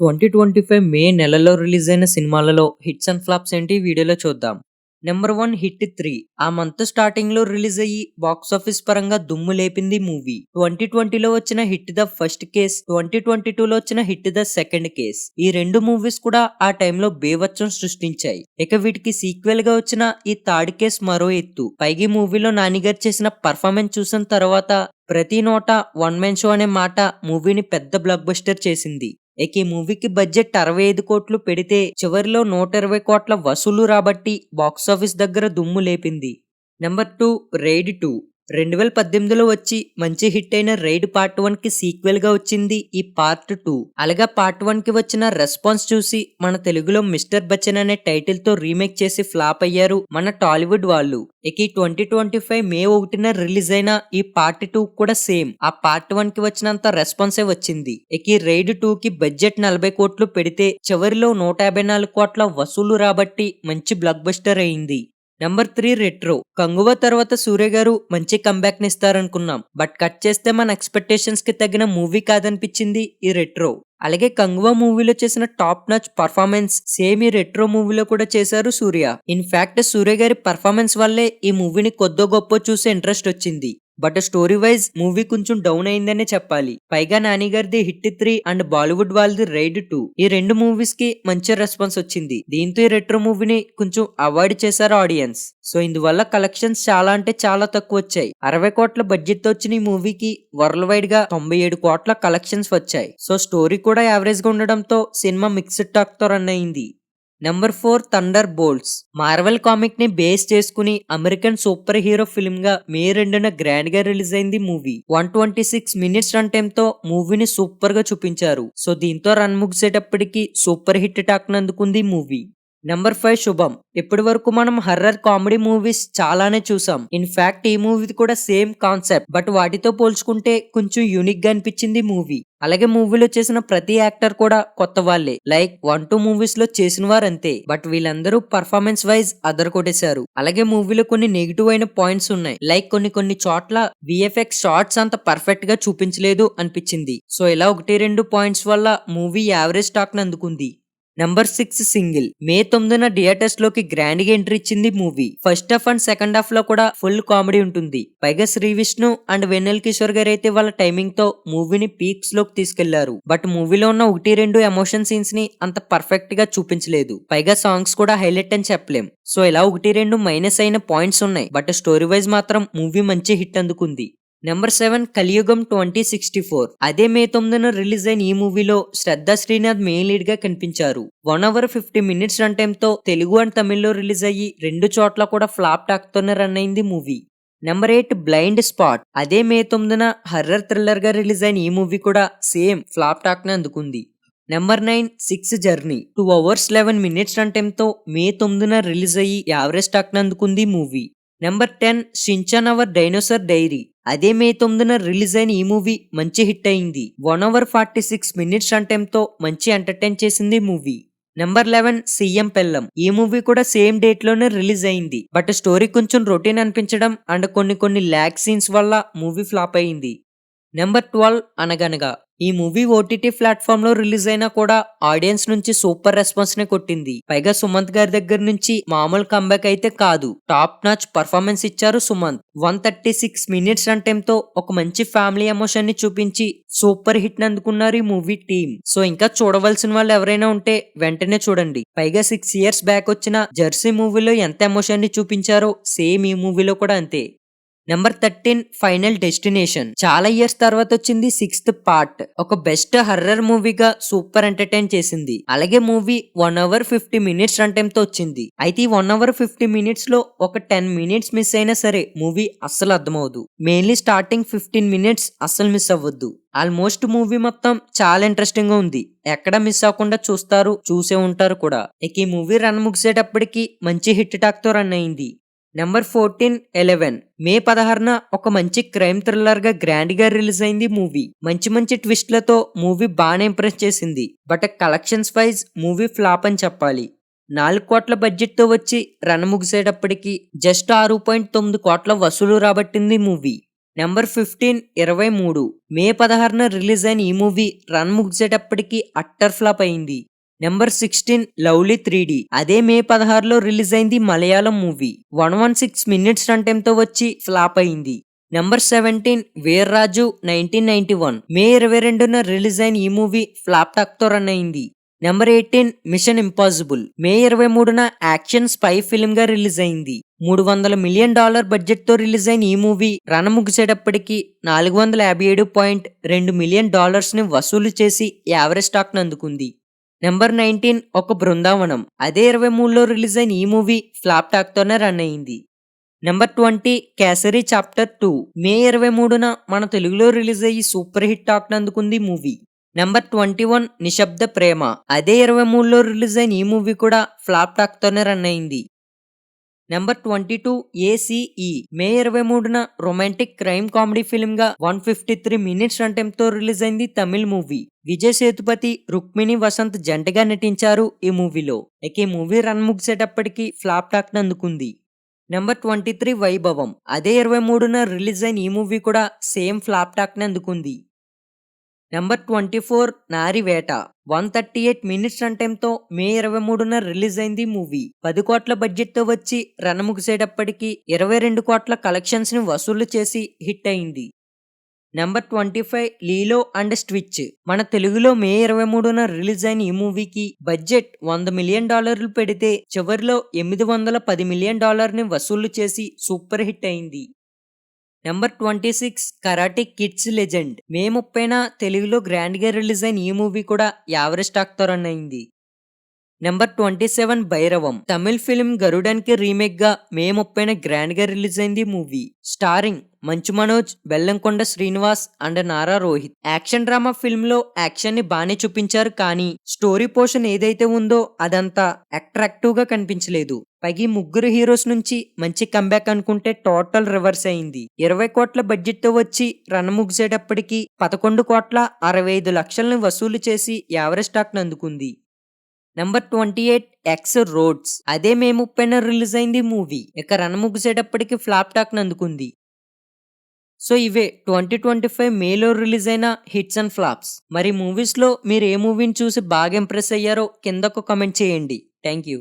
2025 మే నెలలో రిలీజ్ అయిన సినిమాలలో హిట్స్ అండ్ ఫ్లాప్స్ ఏంటి ఈ వీడియోలో చూద్దాం. Number 1 hit 3. ఆ మంత్ స్టార్టింగ్ లో రిలీజ్ అయ్యి బాక్స్ ఆఫీస్ పరంగా దుమ్ము లేపింది మూవీ. 2020లో వచ్చిన హిట్ ద ఫస్ట్ కేస్, 2022లో వచ్చిన హిట్ ద సెకండ్ కేస్. ఈ రెండు మూవీస్ కూడా ఆ టైంలో బేవచ్చం సృష్టించాయి. ఇక వీటికి సీక్వెల్ గా వచ్చిన ఈ థర్డ్ కేస్ మరో ఎత్తు. పైగా మూవీలో నానిగారు చేసిన పర్ఫార్మెన్స్ చూసిన తర్వాత ప్రతి నోట వన్ మ్యాన్ షో అనే మాట మూవీని పెద్ద బ్లాక్ బస్టర్ చేసింది. ఇక ఈ మూవీకి బడ్జెట్ 65 కోట్లు పెడితే చివరిలో 120 కోట్ల వసూలు రాబట్టి బాక్సాఫీస్ దగ్గర దుమ్ము లేపింది. Number 2 ride 2. 2018లో వచ్చి మంచి హిట్ అయిన రైడ్ పార్ట్ 1 కి సీక్వెల్ గా వచ్చింది ఈ పార్ట్ 2. అలాగే పార్ట్ 1 కి వచ్చిన రెస్పాన్స్ చూసి మన తెలుగులో మిస్టర్ బచ్చన్ అనే టైటిల్ తో రీమేక్ చేసి ఫ్లాప్ అయ్యారు మన టాలీవుడ్ వాళ్ళు. ఇక ఈ 2025 మే 1న రిలీజ్ అయిన ఈ పార్ట్ 2 కూడా సేమ్ ఆ పార్ట్ 1 కి వచ్చినంత రెస్పాన్సే వచ్చింది. ఇక ఈ రైడ్ 2 కి బడ్జెట్ 40 కోట్లు పెడితే చివరిలో 154 కోట్ల వసూలు రాబట్టి మంచి బ్లాక్ బస్టర్ అయింది. Number 3 retro. కంగువ తర్వాత సూర్య గారు మంచి కంబ్యాక్ ని ఇస్తారనుకున్నాం. బట్ కట్ చేస్తే మన ఎక్స్పెక్టేషన్స్ కి తగిన మూవీ కాదనిపించింది ఈ రెట్రో. అలాగే కంగువ మూవీలో చేసిన టాప్ నాచ్ పర్ఫార్మెన్స్ సేమ్ ఈ రెట్రో మూవీలో కూడా చేశారు సూర్య. ఇన్ఫాక్ట్ సూర్య గారి పర్ఫార్మెన్స్ వల్లే ఈ మూవీని కొద్దో గొప్ప చూసే ఇంట్రెస్ట్ వచ్చింది. బట్ స్టోరీ వైజ్ మూవీ కొంచెం డౌన్ అయిందనే చెప్పాలి. పైగా నాని గారిది హిట్ 3 అండ్ బాలీవుడ్ వాళ్ళది రైడ్ 2. ఈ రెండు మూవీస్ కి మంచి రెస్పాన్స్ వచ్చింది. దీంతో ఈ రెట్రో మూవీని కొంచెం అవాయిడ్ చేశారు ఆడియన్స్. సో ఇందువల్ల కలెక్షన్స్ చాలా అంటే చాలా తక్కువ వచ్చాయి. 60 కోట్ల బడ్జెట్ తో వచ్చిన ఈ మూవీకి వరల్డ్ వైడ్ గా 97 కోట్ల కలెక్షన్స్ వచ్చాయి. సో స్టోరీ కూడా యావరేజ్ గా ఉండడంతో సినిమా మిక్స్డ్ టాక్ తో రన్ అయింది. Number 4 thunder bolts. Marvel comic ని బేస్ చేసుకుని అమెరికన్ సూపర్ హీరో ఫిల్మ్ గా మే 2న గ్రాండ్ గా రిలీజ్ అయింది మూవీ. 126 మినిట్స్ రన్ టైమ్ తో మూవీని సూపర్ గా చూపించారు. సో దీంతో రన్ ముగిసేటప్పటికి సూపర్ హిట్ టాక్ అందుకుంది మూవీ. నెంబర్ 5 శుభం. ఇప్పటి వరకు మనం హర్రర్ కామెడీ మూవీస్ చాలానే చూసాం. ఇన్ఫాక్ట్ ఈ మూవీ కూడా సేమ్ కాన్సెప్ట్, బట్ వాటితో పోల్చుకుంటే కొంచెం యూనిక్ గా అనిపించింది మూవీ. అలాగే మూవీలో చేసిన ప్రతి యాక్టర్ కూడా కొత్త వాళ్ళే. లైక్ 1-2 మూవీస్ లో చేసిన వారు అంతే, బట్ వీళ్ళందరూ పర్ఫార్మెన్స్ వైజ్ అదర్ కొట్టేశారు. అలాగే మూవీలో కొన్ని నెగిటివ్ అయిన పాయింట్స్ ఉన్నాయి. లైక్ కొన్ని చోట్ల విఎఫ్ఎక్స్ షార్ట్స్ అంత పర్ఫెక్ట్ గా చూపించలేదు అనిపించింది. సో ఇలా 1-2 పాయింట్స్ వల్ల మూవీ యావరేజ్ టాక్ ని అందుకుంది. Number 6 single. మే 9న థియేటర్స్ లోకి గ్రాండ్ గా ఎంట్రీ ఇచ్చింది movie. First half and second half లో కూడా ఫుల్ కామెడీ ఉంటుంది. పైగా శ్రీ విష్ణు అండ్ వెన్నెల్ కిషోర్ గారు అయితే వాళ్ళ టైమింగ్ తో మూవీని పీక్స్ లోకి తీసుకెళ్లారు. బట్ మూవీలో ఉన్న 1-2 ఎమోషన్ సీన్స్ ని అంత పర్ఫెక్ట్ గా చూపించలేదు. పైగా సాంగ్స్ కూడా హైలైట్ అని చెప్పలేం. సో ఇలా 1-2 మైనస్ అయిన పాయింట్స్ ఉన్నాయి. బట్ స్టోరీ వైజ్ మాత్రం మూవీ మంచి హిట్ అందుకుంది. నెంబర్ 7 కలియుగం 2064. అదే మే 9న రిలీజ్ అయిన ఈ మూవీలో శ్రద్ధా శ్రీనాథ్ మెయిన్ లీడ్ గా కనిపించారు. 1 hour 50 minutes రన్ టైమ్ తో తెలుగు అండ్ తమిళ్లో రిలీజ్ అయ్యి రెండు చోట్ల కూడా ఫ్లాప్ టాక్ తోనే రన్ అయింది మూవీ. Number 8 blind spot. అదే మే 9న హర్రర్ థ్రిల్లర్ గా రిలీజ్ అయిన ఈ మూవీ కూడా సేమ్ ఫ్లాప్ టాక్ ని అందుకుంది. Number 9 6 journey. 2 hours 11 minutes run time తో మే 9న రిలీజ్ అయ్యి యావరేజ్ టాక్ ని అందుకుంది movie. Number 10 Shinchan our dinosaur diary. అదే మే 9న రిలీజ్ అయిన ఈ మూవీ మంచి హిట్ అయింది. 1 hour 46 minutes రన్ టైమ్ తో మంచి ఎంటర్టైన్ చేసింది మూవీ. Number 11 CM Pellam. ఈ మూవీ కూడా సేమ్ డేట్ లోనే రిలీజ్ అయింది. బట్ స్టోరీ కొంచెం రొటీన్ అనిపించడం అండ్ కొన్ని ల్యాగ్ సీన్స్ వల్ల మూవీ ఫ్లాప్ అయింది. నెంబర్ 12 అనగనగా. ఈ మూవీ ఓటీటీ ప్లాట్ఫామ్ లో రిలీజ్ అయినా కూడా ఆడియన్స్ నుంచి సూపర్ రెస్పాన్స్ ని కొట్టింది. పైగా సుమంత్ గారి దగ్గర నుంచి మామూలు కంబ్యాక్ అయితే కాదు, టాప్ నాచ్ పర్ఫార్మెన్స్ ఇచ్చారు సుమంత్. 136 minutes రన్ టైమ్ తో ఒక మంచి ఫ్యామిలీ ఎమోషన్ ని చూపించి సూపర్ హిట్ ని అందుకున్నారు ఈ మూవీ టీమ్. సో ఇంకా చూడవలసిన వాళ్ళు ఎవరైనా ఉంటే వెంటనే చూడండి. పైగా 6 years బ్యాక్ వచ్చిన జెర్సీ మూవీలో ఎంత ఎమోషన్ ని చూపించారో సేమ్ ఈ మూవీలో కూడా అంతే. Number 13 final destination. చాలా ఇయర్స్ తర్వాత వచ్చింది 6th పార్ట్. ఒక బెస్ట్ హర్రర్ మూవీగా సూపర్ ఎంటర్టైన్ చేసింది. అలాగే movie 1 hour 50 minutes run time తో వచ్చింది. అయితే ఈ 1 hour 50 minutes లో ఒక 10 minutes మిస్ అయినా సరే మూవీ అస్సలు అర్థమవదు. మెయిన్లీ స్టార్టింగ్ 15 minutes అస్సలు మిస్ అవ్వద్దు. ఆల్మోస్ట్ మూవీ మొత్తం చాలా ఇంట్రెస్టింగ్ గా ఉంది. ఎక్కడ మిస్ అవ్వకుండా చూసే ఉంటారు కూడా. ఇక ఈ మూవీ రన్ ముగిసేటప్పటికి మంచి హిట్ టాక్ తో రన్ అయింది. నెంబర్ 14 11. మే 16న ఒక మంచి క్రైమ్ థ్రిల్లర్ గా గ్రాండ్ గా రిలీజ్ అయింది మూవీ. మంచి ట్విస్ట్లతో మూవీ బాగానే ఇంప్రెస్ చేసింది. But collections wise movie flop అని చెప్పాలి. 4 కోట్ల బడ్జెట్ తో వచ్చి రన్ ముగిసేటప్పటికి జస్ట్ 6.9 కోట్ల వసూలు రాబట్టింది మూవీ. నెంబర్ 15 23 మే 16న రిలీజ్ అయిన ఈ మూవీ రన్ ముగిసేటప్పటికి అట్టర్ ఫ్లాప్ అయింది. నెంబర్ 16 లవ్లీ 3D అదే మే 16లో రిలీజ్ అయింది Malayalam movie 116 minutes run time తో వచ్చి ఫ్లాప్ అయింది. నెంబర్ 17 వీర్రాజు 1991 మే 22న రిలీజ్ అయిన ఈ మూవీ ఫ్లాప్ టాక్ తో రన్ అయింది. నెంబర్ 18 మిషన్ ఇంపాసిబుల్ మే 23న యాక్షన్ స్పై ఫిల్మ్ గా రిలీజ్ అయింది. $300 మిలియన్ బడ్జెట్ తో రిలీజ్ అయిన ఈ మూవీ రన్ ముగిసేటప్పటికి $457.2 మిలియన్ ని వసూలు చేసి యావరేజ్ టాక్ ను అందుకుంది. నెంబర్ 19 ఒక బృందావనం అదే 23లో రిలీజ్ అయిన ఈ మూవీ ఫ్లాప్ టాక్ తోనే రన్ అయింది. నెంబర్ 20 కేసరి చాప్టర్ 2 మే 23న మన తెలుగులో రిలీజ్ అయ్యి సూపర్ హిట్ టాక్ ను అందుకుంది మూవీ. నెంబర్ 21 నిశ్శబ్ద ప్రేమ అదే 23లో రిలీజ్ అయిన ఈ మూవీ కూడా ఫ్లాప్ టాక్ తోనే రన్ అయింది. నెంబర్ 22 ACE మే 23న రొమాంటిక్ క్రైమ్ కామెడీ ఫిల్మ్ గా 153 మినిట్స్ రన్ టైమ్ తో రిలీజ్ అయింది తమిళ్ మూవీ. విజయ్ సేతుపతి, రుక్మిణి వసంత్ జంటగా నటించారు ఈ మూవీలో. ఇక ఈ మూవీ రన్ ముగిసేటప్పటికి ఫ్లాప్ టాక్ ను అందుకుంది. నెంబర్ 23 వైభవం అదే 23న రిలీజ్ అయిన ఈ మూవీ కూడా సేమ్ ఫ్లాప్ టాక్ ని అందుకుంది. నెంబర్ 24 నారి వేట 138 మినిట్స్ రన్ టైమ్ తో మే 23న రిలీజ్ అయింది మూవీ. 10 కోట్ల బడ్జెట్ తో వచ్చి రన్ ముగిసేటప్పటికి 22 కోట్ల కలెక్షన్స్ ని వసూలు చేసి హిట్ అయింది. నెంబర్ 25 లీలో అండ్ స్విచ్ మన తెలుగులో మే 23న రిలీజ్ అయిన ఈ మూవీకి బడ్జెట్ $100 మిలియన్ పెడితే చివరిలో $810 మిలియన్ ని వసూలు చేసి సూపర్ హిట్ అయింది. నెంబర్ 26 కరాటే కిడ్స్ లెజెండ్ మే 30న తెలుగులో గ్రాండ్ గా రిలీజ్ అయిన ఈ మూవీ కూడా యావరేజ్ టాక్ తో రన్ అయింది. నెంబర్ 27 భైరవం తమిళ్ ఫిల్మ్ గరుడన్ కి రీమేక్ గా మే 30న గ్రాండ్ గా రిలీజ్ అయింది movie. Starring Manchu Manoj, Bellamkonda Srinivas and Nara Rohit. Action drama film లో యాక్షన్ ని బానే చూపించారు, కానీ స్టోరీ పోర్షన్ ఏదైతే ఉందో అదంతా అట్రాక్టివ్ గా కనిపించలేదు. పైకి ముగ్గురు హీరోస్ నుంచి మంచి కంబ్యాక్ అనుకుంటే టోటల్ రివర్స్ అయింది. 20 కోట్ల బడ్జెట్ తో వచ్చి రన్ ముగిసేటప్పటికి 11,65,00,000 వసూలు చేసి యావరేజ్ టాక్ ను అందుకుంది. నెంబర్ 28 ఎక్స్ రోడ్స్ అదే మే 30న రిలీజ్ అయింది మూవీ. ఇక రన్ ముగిసేటప్పటికి ఫ్లాప్ టాక్ ను అందుకుంది. సో ఇవే 2025 మేలో రిలీజ్ అయిన హిట్స్ అండ్ ఫ్లాప్స్. మరి మూవీస్ లో మీరు ఏ మూవీని చూసి బాగా ఇంప్రెస్ అయ్యారో కింద ఒక కామెంట్ చేయండి. Thank you.